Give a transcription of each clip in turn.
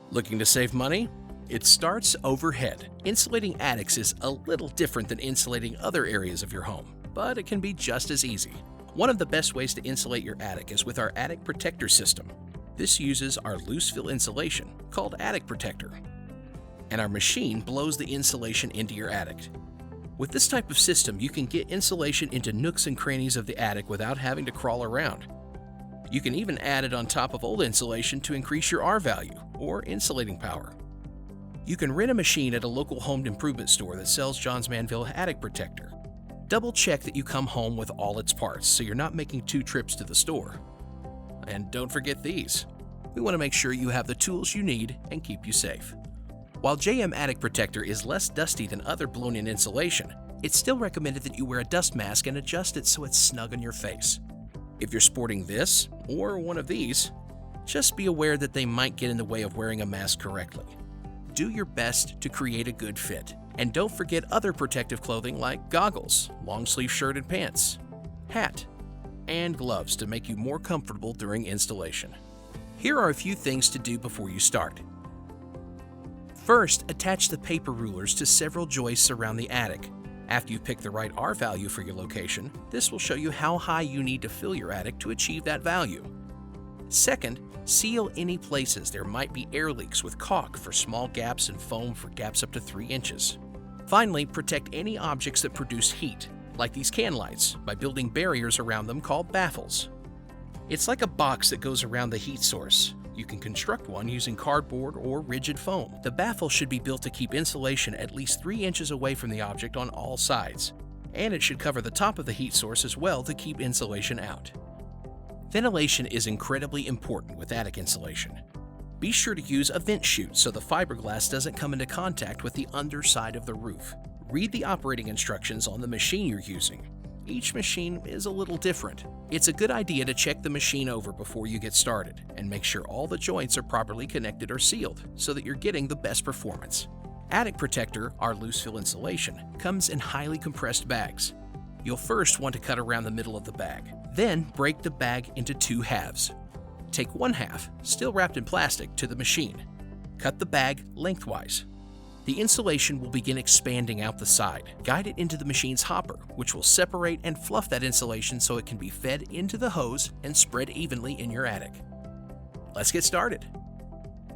Looking to save money? It starts overhead. Insulating attics is a little different than insulating other areas of your home, but it can be just as easy. One of the best ways to insulate your attic is with our attic protector system. This uses our loose fill insulation, called Attic Protector, and our machine blows the insulation into your attic. With this type of system, you can get insulation into nooks and crannies of the attic without having to crawl around. You can even add it on top of old insulation to increase your R value, or insulating power. You can rent a machine at a local home improvement store that sells John's Manville Attic Protector. Double check that you come home with all its parts so you're not making 2 trips to the store. And don't forget these. We want to make sure you have the tools you need and keep you safe. While JM Attic Protector is less dusty than other blown-in insulation, it's still recommended that you wear a dust mask and adjust it so it's snug on your face. If you're sporting this or one of these, just be aware that they might get in the way of wearing a mask correctly. Do your best to create a good fit. And don't forget other protective clothing like goggles, long-sleeve shirt and pants, hat, and gloves to make you more comfortable during installation. Here are a few things to do before you start. First, attach the paper rulers to several joists around the attic. After you pick the right R value for your location, this will show you how high you need to fill your attic to achieve that value. Second, seal any places there might be air leaks with caulk for small gaps and foam for gaps up to 3 inches. Finally, protect any objects that produce heat, like these can lights, by building barriers around them called baffles. It's like a box that goes around the heat source. You can construct one using cardboard or rigid foam. The baffle should be built to keep insulation at least 3 inches away from the object on all sides, and it should cover the top of the heat source as well to keep insulation out. Ventilation is incredibly important with attic insulation. Be sure to use a vent chute so the fiberglass doesn't come into contact with the underside of the roof. Read the operating instructions on the machine you're using. Each machine is a little different. It's a good idea to check the machine over before you get started and make sure all the joints are properly connected or sealed so that you're getting the best performance. Attic Protector, our loose fill insulation, comes in highly compressed bags. You'll first want to cut around the middle of the bag. Then break the bag into 2 halves. Take 1 half, still wrapped in plastic, to the machine. Cut the bag lengthwise. The insulation will begin expanding out the side. Guide it into the machine's hopper, which will separate and fluff that insulation so it can be fed into the hose and spread evenly in your attic. Let's get started.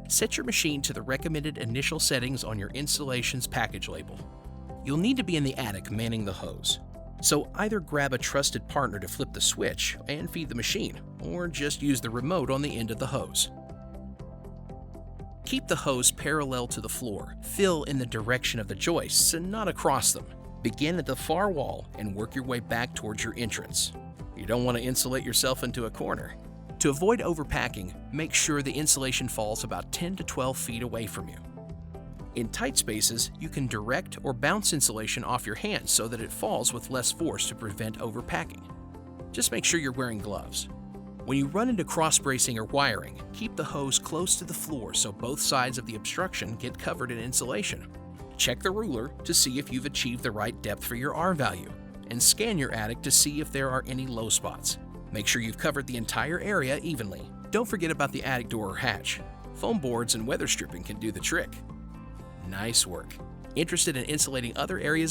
Set your machine to the recommended initial settings on your installation's package label. You'll need to be in the attic manning the hose. So either grab a trusted partner to flip the switch and feed the machine, or just use the remote on the end of the hose. Keep the hose parallel to the floor. Fill in the direction of the joists and not across them. Begin at the far wall and work your way back towards your entrance. You don't want to insulate yourself into a corner. To avoid overpacking, make sure the insulation falls about 10 to 12 feet away from you. In tight spaces, you can direct or bounce insulation off your hands so that it falls with less force to prevent overpacking. Just make sure you're wearing gloves. When you run into cross-bracing or wiring, keep the hose close to the floor so both sides of the obstruction get covered in insulation. Check the ruler to see if you've achieved the right depth for your R value, and scan your attic to see if there are any low spots. Make sure you've covered the entire area evenly. Don't forget about the attic door or hatch. Foam boards and weather stripping can do the trick. Nice work. Interested in insulating other areas of